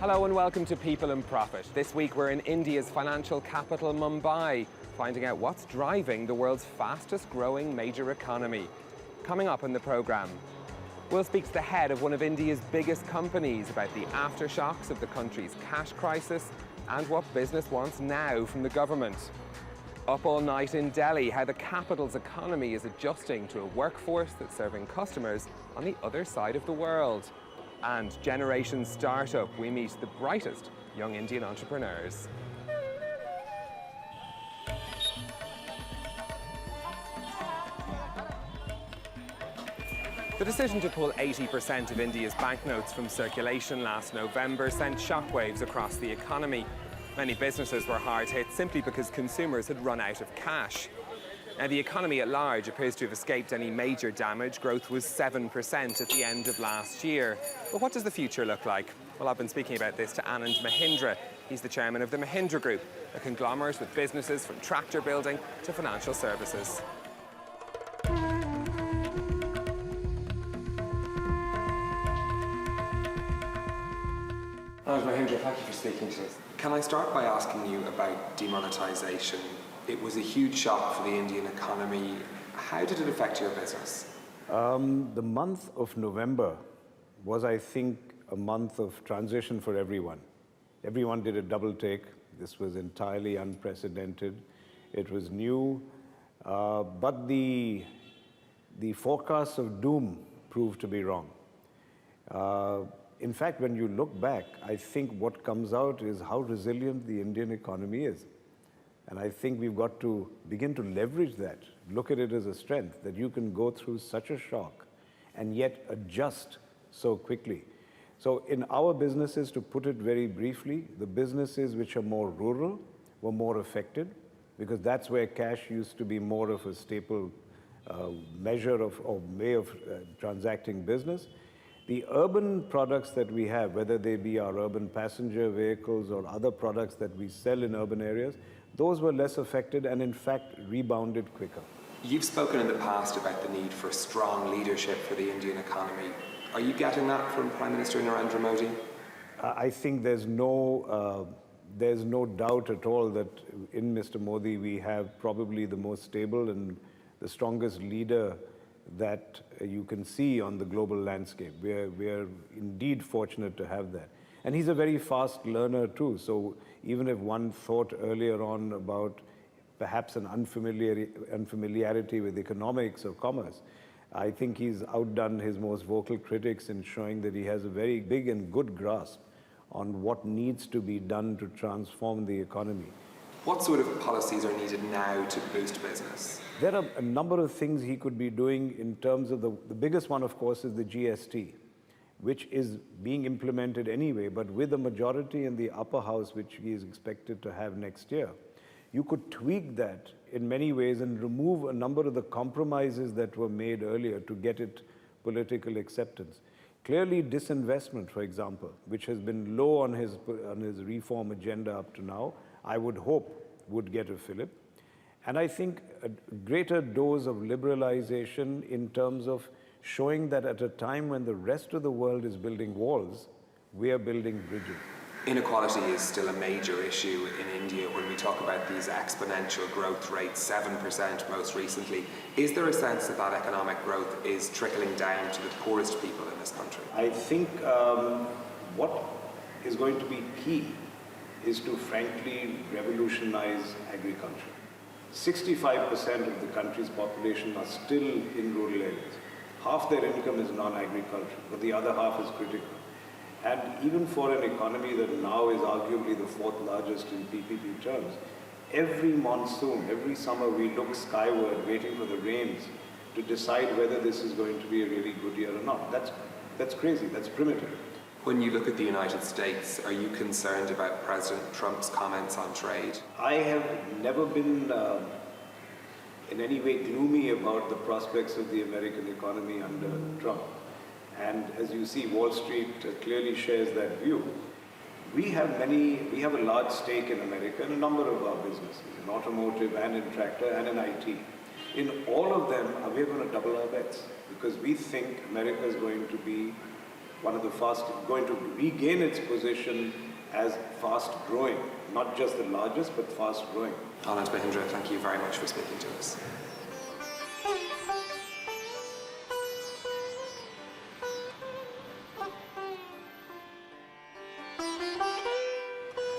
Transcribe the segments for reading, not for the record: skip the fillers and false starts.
Hello and welcome to People and Profit. This week we're in India's financial capital, Mumbai, finding out what's driving the world's fastest growing major economy. Coming up in the programme, we'll speak to the head of one of India's biggest companies about the aftershocks of the country's cash crisis and what business wants now from the government. Up all night in Delhi, how the capital's economy is adjusting to a workforce that's serving customers on the other side of the world. And Generation Startup, we meet the brightest young Indian entrepreneurs. The decision to pull 80% of India's banknotes from circulation last November sent shockwaves across the economy. Many businesses were hard hit simply because consumers had run out of cash. Now, the economy at large appears to have escaped any major damage. Growth was 7% at the end of last year. But what does the future look like? Well, I've been speaking about this to Anand Mahindra. He's the chairman of the Mahindra Group, a conglomerate with businesses from tractor building to financial services. Anand Mahindra, thank you for speaking to us. Can I start by asking you about demonetisation? It was a huge shock for the Indian economy. How did it affect your business? The month of November was, I think, a month of transition for everyone. Everyone did a double take. This was entirely unprecedented. It was new, but the forecasts of doom proved to be wrong. In fact, when you look back, I think what comes out is how resilient the Indian economy is. And I think we've got to begin to leverage that, look at it as a strength, that you can go through such a shock and yet adjust so quickly. So in our businesses, to put it very briefly, the businesses which are more rural were more affected because that's where cash used to be more of a staple measure of or way of transacting business. The urban products that we have, whether they be our urban passenger vehicles or other products that we sell in urban areas, those were less affected and in fact rebounded quicker. You've spoken in the past about the need for strong leadership for the Indian economy. Are you getting that from Prime Minister Narendra Modi? I think there's no doubt at all that in Mr. Modi we have probably the most stable and the strongest leader that you can see on the global landscape. We are indeed fortunate to have that. And he's a very fast learner too. So even if one thought earlier on about perhaps an unfamiliarity with economics or commerce, I think he's outdone his most vocal critics in showing that he has a very big and good grasp on what needs to be done to transform the economy. What sort of policies are needed now to boost business? There are a number of things he could be doing in terms of the biggest one, of course, is the GST, which is being implemented anyway, but with a majority in the upper house, which he is expected to have next year. You could tweak that in many ways and remove a number of the compromises that were made earlier to get it political acceptance. Clearly, disinvestment, for example, which has been low on his reform agenda up to now, I would hope would get a fillip. And I think a greater dose of liberalization in terms of showing that at a time when the rest of the world is building walls, we are building bridges. Inequality is still a major issue in India when we talk about these exponential growth rates, 7% most recently. Is there a sense that that economic growth is trickling down to the poorest people in this country? I think what is going to be key is to frankly revolutionize agriculture. 65% of the country's population are still in rural areas. Half their income is non-agricultural, but the other half is critical. And even for an economy that now is arguably the fourth largest in PPP terms, every monsoon, every summer we look skyward waiting for the rains to decide whether this is going to be a really good year or not. That's crazy, that's primitive. When you look at the United States, are you concerned about President Trump's comments on trade? I have never been in any way gloomy about the prospects of the American economy under Trump. And as you see, Wall Street clearly shares that view. We have a large stake in America in a number of our businesses, in automotive and in tractor and in IT. In all of them, we're going to double our bets because we think America is going to be going to regain its position as fast growing, not just the largest, but fast growing. Anand Mahindra, thank you very much for speaking to us.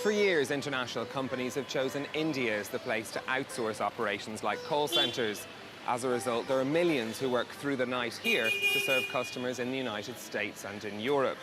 For years, international companies have chosen India as the place to outsource operations like call centres. As a result, there are millions who work through the night here to serve customers in the United States and in Europe.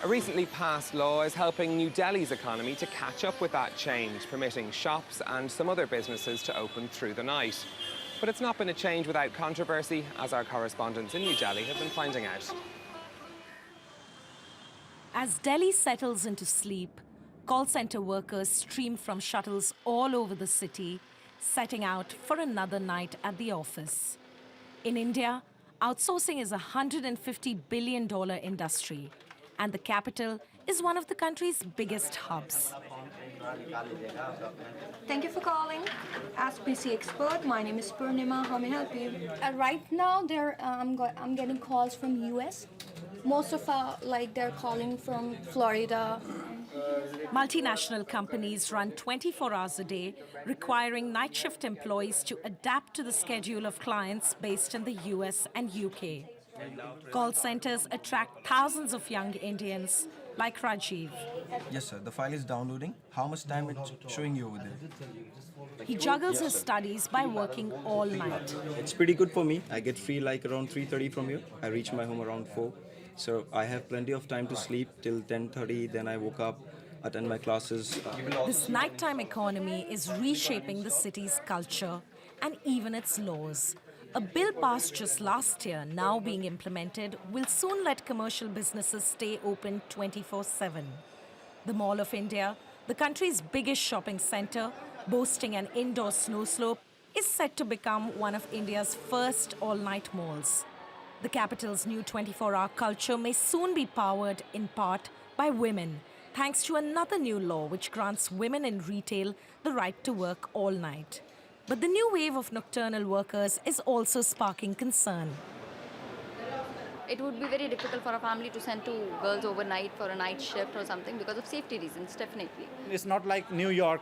A recently passed law is helping New Delhi's economy to catch up with that change, permitting shops and some other businesses to open through the night. But it's not been a change without controversy, as our correspondents in New Delhi have been finding out. As Delhi settles into sleep, call centre workers stream from shuttles all over the city, setting out for another night at the office. In India, outsourcing is a $150 billion industry, and the capital is one of the country's biggest hubs. Thank you for calling. Ask PC Expert. My name is Purnima. How may I help you? Right now, I'm getting calls from US. Most of they're calling from Florida. Multinational companies run 24 hours a day, requiring night shift employees to adapt to the schedule of clients based in the US and UK. Call centers attract thousands of young Indians, like Rajiv. Yes, sir. The file is downloading. How much time it's showing you over there? He juggles his studies by working all night. It's pretty good for me. I get free like around 3:30 from here. I reach my home around 4. So I have plenty of time to sleep till 10:30. Then I woke up, attend my classes. This nighttime economy is reshaping the city's culture and even its laws. A bill passed just last year, now being implemented, will soon let commercial businesses stay open 24/7. The Mall of India, the country's biggest shopping centre, boasting an indoor snow slope, is set to become one of India's first all-night malls. The capital's new 24-hour culture may soon be powered in part by women, thanks to another new law which grants women in retail the right to work all night. But the new wave of nocturnal workers is also sparking concern. It would be very difficult for a family to send two girls overnight for a night shift or something because of safety reasons, definitely. It's not like New York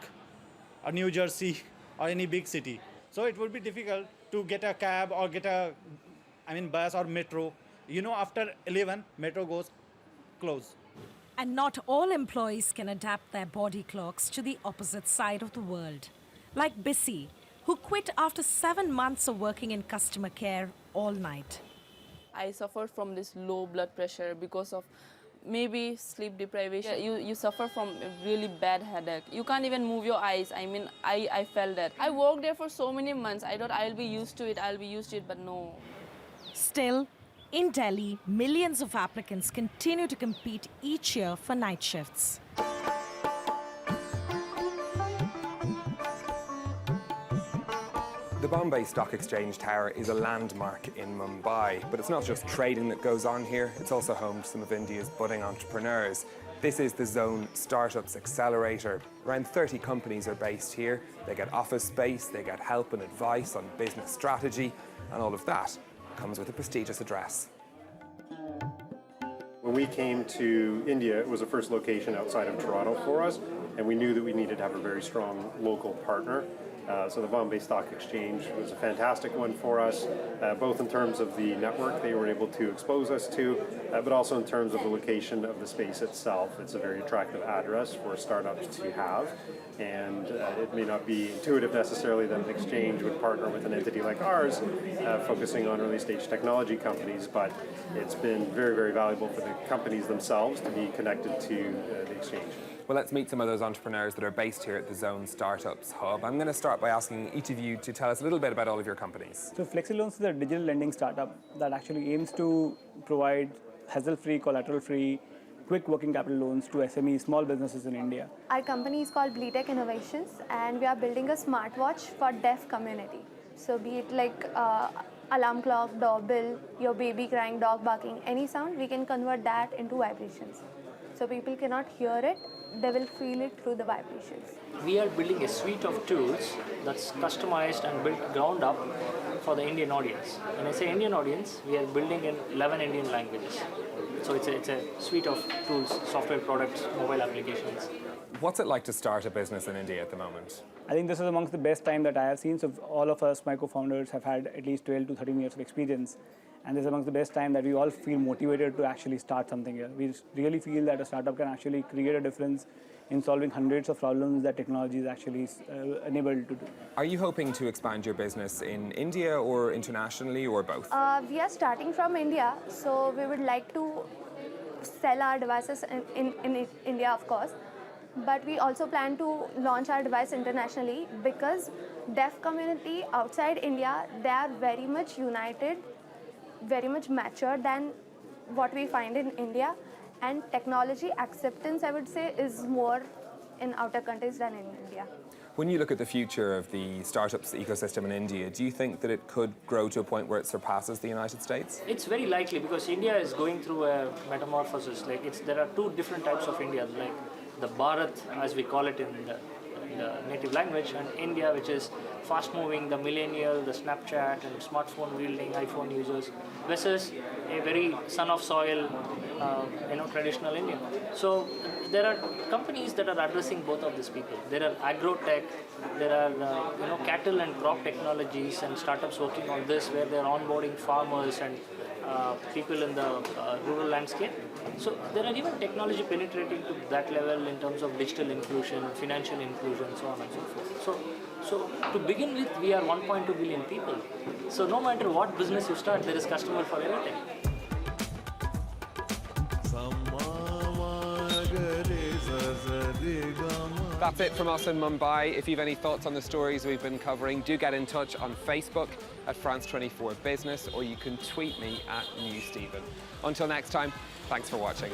or New Jersey or any big city. So it would be difficult to get a cab or get bus or metro. After 11, metro goes close. And not all employees can adapt their body clocks to the opposite side of the world. Like Bissy, who quit after 7 months of working in customer care all night. I suffered from this low blood pressure because of maybe sleep deprivation. You suffer from a really bad headache. You can't even move your eyes. I felt that. I worked there for so many months. I thought I'll be used to it, but no. Still, in Delhi, millions of applicants continue to compete each year for night shifts. The Bombay Stock Exchange Tower is a landmark in Mumbai, but it's not just trading that goes on here, it's also home to some of India's budding entrepreneurs. This is the Zone Startups Accelerator. Around 30 companies are based here. They get office space, they get help and advice on business strategy, and all of that comes with a prestigious address. When we came to India, it was the first location outside of Toronto for us, and we knew that we needed to have a very strong local partner. So the Bombay Stock Exchange was a fantastic one for us, both in terms of the network they were able to expose us to, but also in terms of the location of the space itself. It's a very attractive address for startups to have, and it may not be intuitive necessarily that an exchange would partner with an entity like ours, focusing on early stage technology companies, but it's been very, very valuable for the companies themselves to be connected to the exchange. Well, let's meet some of those entrepreneurs that are based here at the Zone Startups Hub. I'm going to start by asking each of you to tell us a little bit about all of your companies. So FlexiLoans is a digital lending startup that actually aims to provide hassle-free, collateral-free, quick working capital loans to SME small businesses in India. Our company is called Bleetech Innovations, and we are building a smartwatch for deaf community. So be it like alarm clock, doorbell, your baby crying, dog barking, any sound, we can convert that into vibrations. So people cannot hear it, they will feel it through the vibrations. We are building a suite of tools that's customized and built ground up for the Indian audience. When I say Indian audience, we are building in 11 Indian languages. So it's a suite of tools, software products, mobile applications. What's it like to start a business in India at the moment? I think this is amongst the best time that I have seen. So all of us, my co-founders, have had at least 12 to 13 years of experience. And this is amongst the best time that we all feel motivated to actually start something here. We really feel that a startup can actually create a difference in solving hundreds of problems that technology is actually enabled to do. Are you hoping to expand your business in India or internationally or both? We are starting from India, so we would like to sell our devices in India, of course. But we also plan to launch our device internationally because deaf community outside India, they are very much united, very much mature than what we find in India. And technology acceptance, I would say, is more in outer countries than in India. When you look at the future of the startups ecosystem in India, do you think that it could grow to a point where it surpasses the United States? It's very likely because India is going through a metamorphosis. There are two different types of India, like the Bharat, as we call it in the native language, and India, which is fast-moving, the millennial, the Snapchat and smartphone-wielding iPhone users, versus a very son-of-soil, traditional Indian. So there are companies that are addressing both of these people. There are agro-tech, there are cattle and crop technologies and startups working on this, where they're onboarding farmers and people in the rural landscape. So there are even technology penetrating to that level in terms of digital inclusion, financial inclusion, so on and so forth. So to begin with, we are 1.2 billion people. So no matter what business you start, there is customer for everything. That's it from us in Mumbai. If you've any thoughts on the stories we've been covering, do get in touch on Facebook at France24 Business, or you can tweet me at NewStephen. Until next time, thanks for watching.